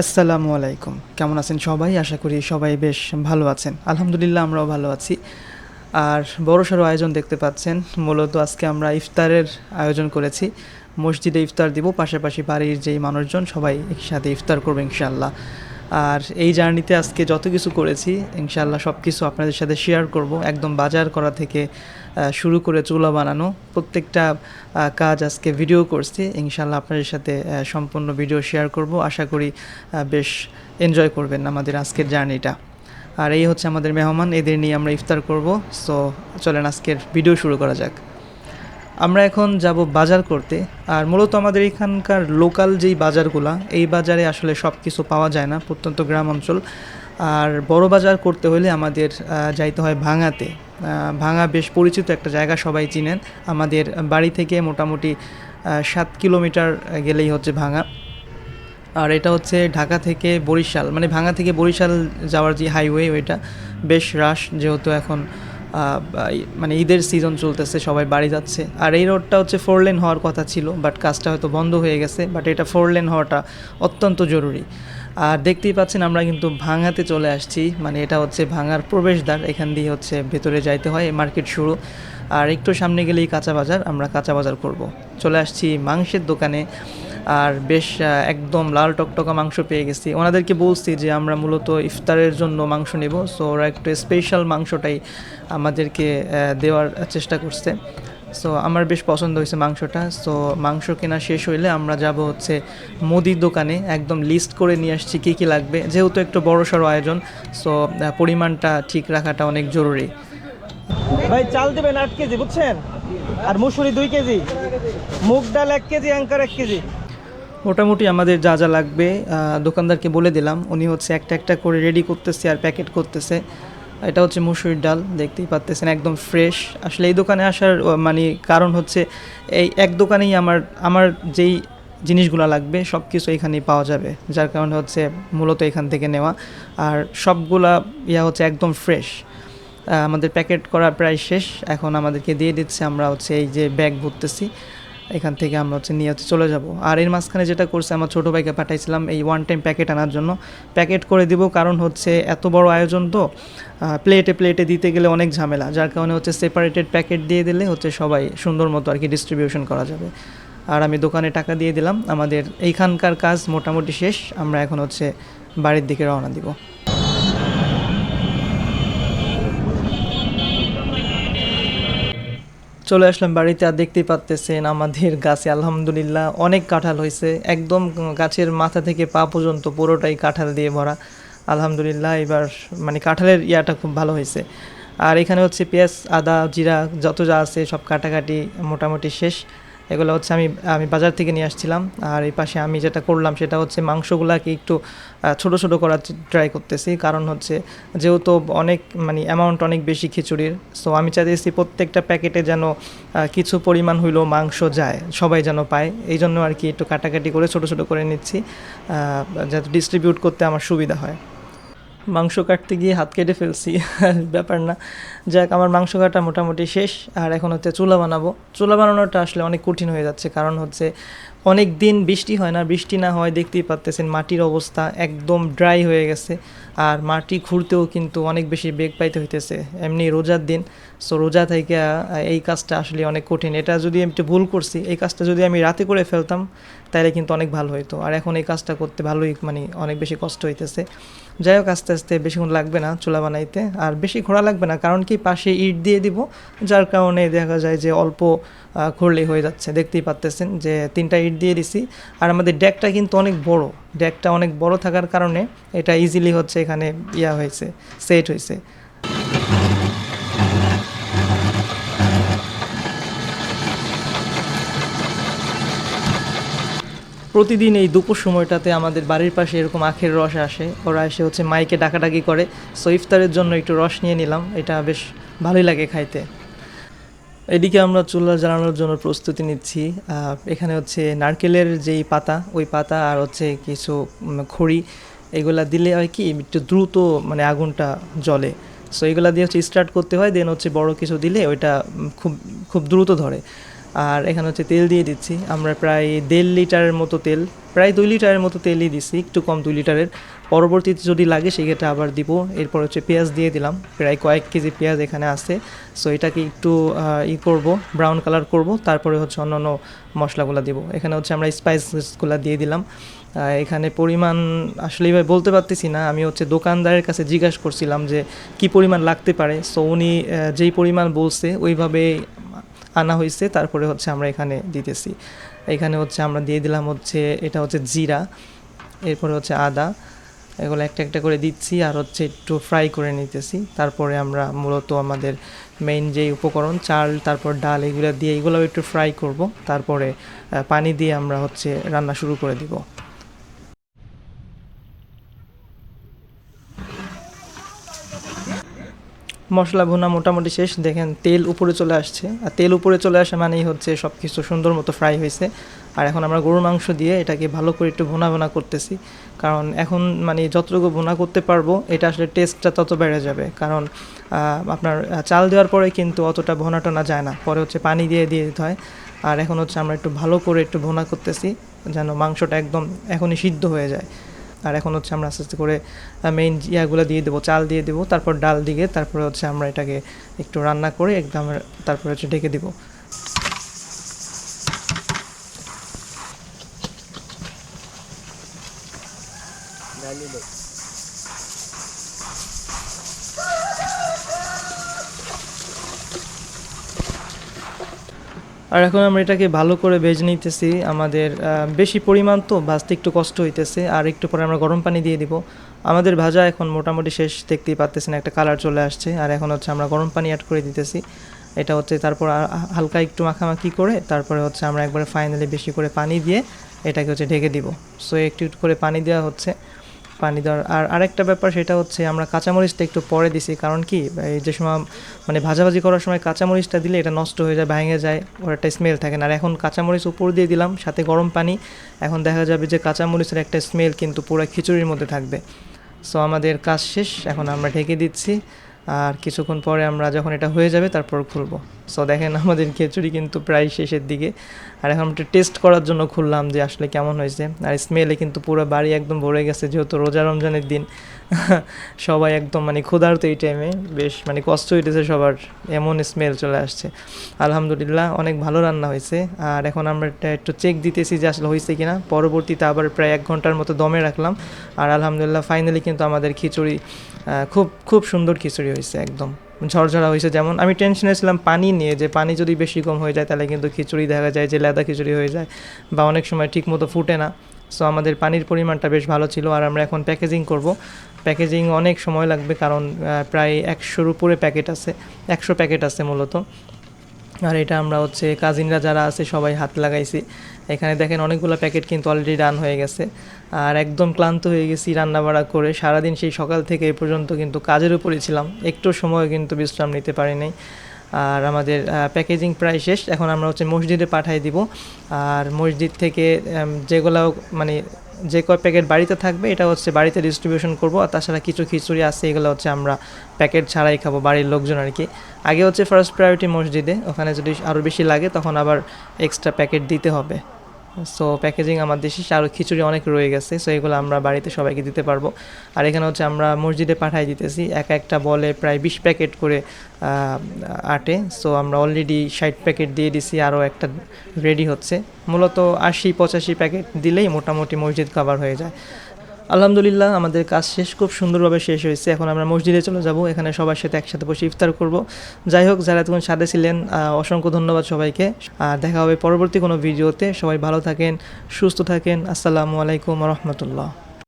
আসসালামু আলাইকুম। কেমন আছেন সবাই? আশা করি সবাই বেশ ভালো আছেন। আলহামদুলিল্লাহ আমরাও ভালো আছি। আর বড়সড় আয়োজন দেখতে পাচ্ছেন। মূলত আজকে আমরা ইফতারের আয়োজন করেছি। মসজিদে ইফতার দিব, পাশাপাশি বাড়ির যেই মানুষজন সবাই একসাথে ইফতার করবে ইনশাআল্লাহ। আর এই জার্নিতে আজকে যত কিছু করেছি ইনশাআল্লাহ সব কিছু আপনাদের সাথে শেয়ার করব। একদম বাজার করা থেকে শুরু করে চুলা বানানো প্রত্যেকটা কাজ আজকে ভিডিও করছি। ইনশাআল্লাহ আপনাদের সাথে সম্পূর্ণ ভিডিও শেয়ার করব। আশা করি বেশ এনজয় করবেন আমাদের আজকের জার্নিটা। আর এই হচ্ছে আমাদের মেহমান, এদের নিয়ে আমরা ইফতার করব। সো চলেন আজকের ভিডিও শুরু করা যাক। আমরা এখন যাব বাজার করতে। আর মূলত আমাদের এখানকার লোকাল যেই বাজারগুলা, এই বাজারে আসলে সব কিছু পাওয়া যায় না, প্রত্যন্ত গ্রাম অঞ্চল। আর বড় বাজার করতে হলে আমাদের যাইতে হয় ভাঙাতে। ভাঙা বেশ পরিচিত একটা জায়গা, সবাই চিনেন। আমাদের বাড়ি থেকে মোটামুটি 7 কিলোমিটার গেলেই হচ্ছে ভাঙা। আর এটা হচ্ছে ঢাকা থেকে বরিশাল, মানে ভাঙা থেকে বরিশাল যাওয়ার যে হাইওয়ে, ওইটা বেশ রাশ, যেহেতু এখন মানে ঈদের সিজন চলতেছে, সবাই বাড়ি যাচ্ছে। আর এই রোডটা হচ্ছে 4 লেন হওয়ার কথা ছিল, বাট কাজটা হয়তো বন্ধ হয়ে গেছে। বাট এটা 4 লেন হওয়াটা অত্যন্ত জরুরি। আর দেখতেই পাচ্ছেন আমরা কিন্তু ভাঙাতে চলে আসছি, মানে এটা হচ্ছে ভাঙার প্রবেশদ্বার। এখান দিয়ে হচ্ছে ভেতরে যাইতে হয়, মার্কেট শুরু। আর একটু সামনে গেলেই কাঁচা বাজার, আমরা কাঁচা বাজার করব। চলে আসছি মাংসের দোকানে। আর বেশ একদম লাল টকটকা মাংস পেয়ে গেছি। ওনাদেরকে বলছি যে আমরা মূলত ইফতারের জন্য মাংস নেব, সো ওরা একটু স্পেশাল মাংসটাই আমাদেরকে দেওয়ার চেষ্টা করছে। সো আমার বেশ পছন্দ হয়েছে মাংসটা। সো মাংস কেনা শেষ হইলে আমরা যাব হচ্ছে মুদির দোকানে। একদম লিস্ট করে নিয়ে আসছি কী কী লাগবে, যেহেতু একটু বড়সড় আয়োজন। সো পরিমাণটা ঠিক রাখাটা অনেক জরুরি। ভাই চাল দেবেন 8 কেজি, বুঝছেন? আর মুসুরি 2 কেজি, মুগ ডাল 1 কেজি, অ্যাঙ্কার 1 কেজি। মোটামুটি আমাদের যা যা লাগবে দোকানদারকে বলে দিলাম। উনি হচ্ছে একটা একটা করে রেডি করতেছে আর প্যাকেট করতেছে। এটা হচ্ছে মুসুরির ডাল, দেখতেই পাচ্তেছেন একদম ফ্রেশ। আসলে এই দোকানে আসার মানে কারণ হচ্ছে এই এক দোকানেই আমার যেই জিনিসগুলো লাগবে সব কিছু এখানেই পাওয়া যাবে, যার কারণে হচ্ছে মূলত এখান থেকে নেওয়া। আর সবগুলা হচ্ছে একদম ফ্রেশ। আমাদের প্যাকেট করা প্রায় শেষ, এখন আমাদেরকে দিয়ে দিচ্ছে। আমরা হচ্ছে এই যে ব্যাগ ভরতেছি, এখান থেকে আমরা হচ্ছে নিয়ে হচ্ছে চলে যাব। আর এর মাঝখানে যেটা করছে, আমার ছোটো ভাইকে পাঠাইছিলাম এই ওয়ান টাইম প্যাকেট আনার জন্য। প্যাকেট করে দিব, কারণ হচ্ছে এত বড় আয়োজন তো প্লেটে প্লেটে দিতে গেলে অনেক ঝামেলা, যার কারণে হচ্ছে সেপারেটেড প্যাকেট দিয়ে দিলে হচ্ছে সবাই সুন্দর মতো আর কি ডিস্ট্রিবিউশন করা যাবে। আর আমি দোকানে টাকা দিয়ে দিলাম। আমাদের এইখানকার কাজ মোটামুটি শেষ, আমরা এখন হচ্ছে বাড়ির দিকে রওনা দিব। চলে আসলাম বাড়িতে। আর দেখতেই পাচ্তেছেন আমাদের গাছে আলহামদুলিল্লাহ অনেক কাঁঠাল হয়েছে। একদম গাছের মাথা থেকে পা পর্যন্ত পুরোটাই কাঁঠাল দিয়ে ভরা। আলহামদুলিল্লাহ এবার মানে কাঁঠালের ইয়াটা খুব ভালো হয়েছে। আর এখানে হচ্ছে পেঁয়াজ, আদা, জিরা যত যা আছে সব কাটাকাটি মোটামুটি শেষ। এগুলো হচ্ছে আমি আমি বাজার থেকে নিয়ে আসছিলাম। আর এই পাশে আমি যেটা করলাম সেটা হচ্ছে মাংসগুলাকে একটু ছোটো ছোটো করার ট্রাই করতেছি, কারণ হচ্ছে যেহেতু অনেক মানে অ্যামাউন্ট অনেক বেশি খিচুড়ির। সো আমি চাইতেছি প্রত্যেকটা প্যাকেটে যেন কিছু পরিমাণ হইলেও মাংস যায়, সবাই যেন পায়। এই জন্য আর কি একটু কাটাকাটি করে ছোটো ছোটো করে নিচ্ছি, যাতে ডিস্ট্রিবিউট করতে আমার সুবিধা হয়। মাংস কাটতে গিয়ে হাত কেটে ফেলছি, ব্যাপার না। যাক, আমার মাংস কাটা মোটামুটি শেষ। আর এখন হচ্ছে চুলা বানাবো। চুলা বানানোটা আসলে অনেক কঠিন হয়ে যাচ্ছে, কারণ হচ্ছে অনেক দিন বৃষ্টি হয় না। বৃষ্টি না হয় দেখতেই পাচ্তেছেন মাটির অবস্থা একদম ড্রাই হয়ে গেছে। আর মাটি খুঁড়তেও কিন্তু অনেক বেশি বেগ পাইতে হইতেছে, এমনি রোজার দিন। সো রোজা থেকে এই কাজটা আসলে অনেক কঠিন। এটা যদি আমি একটু ভুল করছি, এই কাজটা যদি আমি রাতে করে ফেলতাম তাহলে কিন্তু অনেক ভালো হতো। আর এখন এই কাজটা করতে ভালোই মানে অনেক বেশি কষ্ট হইতেছে। যাই হোক, আস্তে আস্তে বেশিক্ষণ লাগবে না চুলা বানাইতে, আর বেশি খোঁড়া লাগবে না, কারণ কি পাশে ইট দিয়ে দিব, যার কারণে দেখা যায় যে অল্প খুঁড়লেই হয়ে যাচ্ছে। দেখতেই পাচ্তেছেন যে 3টা ইট দিয়ে দিছি। আর আমাদের ডেকটা কিন্তু অনেক বড়, ডেকটা অনেক বড় থাকার কারণে এটা ইজিলি হচ্ছে এখানে হয়েছে, সেট হয়েছে। প্রতিদিন এই দুপুর সময়টাতে আমাদের বাড়ির পাশে এরকম আখের রস আসে, ওরা এসে হচ্ছে মাইকে ডাকাডাকি করে। সো ইফতারের জন্য একটু রস নিয়ে নিলাম, এটা বেশ ভালোই লাগে খাইতে। এদিকে আমরা চুলা জ্বালানোর জন্য প্রস্তুতি নিচ্ছি। এখানে হচ্ছে নারকেলের যেই পাতা, ওই পাতা আর হচ্ছে কিছু খড়ি, এগুলা দিলে হয় কি একটু দ্রুত মানে আগুনটা জ্বলে। সো এগুলা দিয়ে হচ্ছে স্টার্ট করতে হয়, দেন হচ্ছে বড় কিছু দিলে ওইটা খুব খুব দ্রুত ধরে। আর এখানে হচ্ছে তেল দিয়ে দিচ্ছি আমরা প্রায় 1.5 লিটারের মতো তেল, প্রায় 2 লিটারের মতো তেলই দিচ্ছি, একটু কম 2 লিটারের। পরবর্তীতে যদি লাগে সেক্ষেত্রে আবার দিব। এরপর হচ্ছে পেঁয়াজ দিয়ে দিলাম, প্রায় কয়েক কেজি পেঁয়াজ এখানে আছে। সো এটাকে একটু করব, ব্রাউন কালার করব, তারপরে হচ্ছে অন্যান্য মশলাগুলো দিব। এখানে হচ্ছে আমরা স্পাইসেসগুলো দিয়ে দিলাম। এখানে পরিমাণ আসলে এভাবে বলতে পারতেছি না, আমি হচ্ছে দোকানদারের কাছে জিজ্ঞাসা করছিলাম যে কী পরিমাণ লাগতে পারে। সো উনি যেই পরিমাণ বলছে ওইভাবে আনা হয়েছে, তারপরে হচ্ছে আমরা এখানে দিতেছি। এখানে হচ্ছে আমরা দিয়ে দিলাম হচ্ছে, এটা হচ্ছে জিরা, এরপরে হচ্ছে আদা, এগুলো একটা একটা করে দিচ্ছি আর হচ্ছে একটু ফ্রাই করে নিতেছি। তারপরে আমরা মূলত আমাদের মেইন যেই উপকরণ চাল, তারপর ডাল, এগুলো দিয়ে এগুলো একটু ফ্রাই করব, তারপরে পানি দিয়ে আমরা হচ্ছে রান্না শুরু করে দিব। মশলা ভুনা মোটামুটি শেষ, দেখেন তেল উপরে চলে আসছে। আর তেল উপরে চলে আসা মানেই হচ্ছে সব কিছু সুন্দর মতো ফ্রাই হয়েছে। আর এখন আমরা গরুর মাংস দিয়ে এটাকে ভালো করে একটু ভুনা ভুনা করতেছি, কারণ এখন মানে যতটুকু ভুনা করতে পারবো এটা আসলে টেস্টটা তত বেড়ে যাবে। কারণ আপনার চাল দেওয়ার পরে কিন্তু অতটা ভুনা টানা যায় না, পরে হচ্ছে পানি দিয়ে দিতে হয়। আর এখন হচ্ছে আমরা একটু ভালো করে একটু ভুনা করতেছি যেন মাংসটা একদম এখনই সিদ্ধ হয়ে যায়। আর এখন হচ্ছে আমরা আস্তে আস্তে করে মেইন ইয়াগুলো দিয়ে দেবো, চাল দিয়ে দেবো, তারপর ডাল দিয়ে, তারপরে হচ্ছে আমরা এটাকে একটু রান্না করে একদম, তারপরে হচ্ছে ঢেকে দেবো। আর এখন আমরা এটাকে ভালো করে ভেজে নিতেছি। আমাদের বেশি পরিমাণ তো ভাজতে একটু কষ্ট হইতেছে, আর একটু পরে আমরা গরম পানি দিয়ে দিব। আমাদের ভাজা এখন মোটামুটি শেষ, দেখতেই পাচ্তেছেন একটা কালার চলে আসছে। আর এখন হচ্ছে আমরা গরম পানি অ্যাড করে দিতেছি। এটা হচ্ছে তারপর হালকা একটু মাখামাখি করে তারপরে হচ্ছে আমরা একবারে ফাইনালি বেশি করে পানি দিয়ে এটাকে হচ্ছে ঢেকে দিব। সো একটু একটু করে পানি দেওয়া হচ্ছে, পানি দেওয়ার। আর আরেকটা ব্যাপার সেটা হচ্ছে আমরা কাঁচামরিচটা একটু পরে দিছি, কারণ কি এই যে সময় মানে ভাজাভাজি করার সময় কাঁচামরিচটা দিলে এটা নষ্ট হয়ে যায়, ভেঙে যায়, ওর একটা স্মেল থাকে না। আর এখন কাঁচামরিচ উপর দিয়ে দিলাম সাথে গরম পানি, এখন দেখা যাবে যে কাঁচামরিচের একটা স্মেল কিন্তু পুরো খিচুড়ির মধ্যে থাকবে। সো আমাদের কাজ শেষ, এখন আমরা ঢেকে দিচ্ছি। আর কিছুক্ষণ পরে আমরা যখন এটা হয়ে যাবে তারপর খুলবো। সো দেখেন আমাদের খিচুড়ি কিন্তু প্রায় শেষের দিকে। আর এখন একটু টেস্ট করার জন্য খুললাম যে আসলে কেমন হয়েছে। আর স্মেলে কিন্তু পুরো বাড়ি একদম ভরে গেছে, যেহেতু রোজা রমজানের দিন সবাই একদম মানে ক্ষুধার্ত এই টাইমে, বেশ মানে কষ্ট হইতেছে সবার, এমন স্মেল চলে আসছে। আলহামদুলিল্লাহ অনেক ভালো রান্না হয়েছে। আর এখন আমরা এটা একটু চেক দিতেছি যে আসলে হয়েছে কিনা। পরবর্তীতে আবার প্রায় 1 ঘন্টার মতো দমে রাখলাম। আর আলহামদুলিল্লাহ ফাইনালি কিন্তু আমাদের খিচুড়ি খুব খুব সুন্দর খিচুড়ি হয়েছে, একদম ঝরঝরা হয়েছে। যেমন আমি টেনশনে ছিলাম পানি নিয়ে, যে পানি যদি বেশি কম হয়ে যায় তাহলে কিন্তু খিচুড়ি দেখা যায় যে লেদা খিচুড়ি হয়ে যায় বা অনেক সময় ঠিক মতো ফুটে না। সো আমাদের পানির পরিমাণটা বেশ ভালো ছিল। আর আমরা এখন প্যাকেজিং করব। প্যাকেজিং অনেক সময় লাগবে, কারণ প্রায় 100-র উপরে প্যাকেট আছে, 100 প্যাকেট আছে মূলত। আর এটা আমরা হচ্ছে কাজিনরা যারা আছে সবাই হাত লাগাইছি। এখানে দেখেন অনেকগুলো প্যাকেট কিন্তু অলরেডি রান হয়ে গেছে। আর একদম ক্লান্ত হয়ে গেছি রান্নাবাড়া করে, সারাদিন সেই সকাল থেকে এ পর্যন্ত কিন্তু কাজের উপরই ছিলাম, একটু সময় কিন্তু বিশ্রাম নিতে পারি নাই। আর আমাদের প্যাকেজিং প্রায় শেষ, এখন আমরা হচ্ছে মসজিদে পাঠিয়ে দিব। আর মসজিদ থেকে যেগুলো মানে যে কয় প্যাকেট বাড়িতে থাকবে এটা হচ্ছে বাড়িতে ডিস্ট্রিবিউশন করব। আর তাছাড়া কিছু খিচুড়ি আছে, এগুলো হচ্ছে আমরা প্যাকেট ছাড়াই খাবো বাড়ির লোকজন আর কি। আগে হচ্ছে ফার্স্ট প্রায়োরিটি মসজিদে, ওখানে যদি আরও বেশি লাগে তখন আবার এক্সট্রা প্যাকেট দিতে হবে। সো প্যাকেজিং আমাদের শেষ, আরও খিচুড়ি অনেক রয়ে গেছে, সো এগুলো আমরা বাড়িতে সবাইকে দিতে পারবো। আর এখানে হচ্ছে আমরা মসজিদে পাঠিয়ে দিতেছি, একটা বলে প্রায় 20 প্যাকেট করে আটে। সো আমরা অলরেডি 60 প্যাকেট দিয়ে দিছি, আরও একটা রেডি হচ্ছে। মূলত 80-85 প্যাকেট দিলেই মোটামুটি মসজিদ কভার হয়ে যায়। আলহামদুলিল্লাহ আমাদের কাজ শেষ, খুব সুন্দরভাবে শেষ হয়েছে। এখন আমরা মসজিদে চলে যাব, এখানে সবার সাথে একসাথে বসে ইফতার করব। যাই হোক, যারা এতক্ষণ সাথে ছিলেন অসংখ্য ধন্যবাদ সবাইকে। আর দেখা হবে পরবর্তী কোনো ভিডিওতে। সবাই ভালো থাকেন, সুস্থ থাকেন। আসসালামু আলাইকুম রহমতুল্লাহ।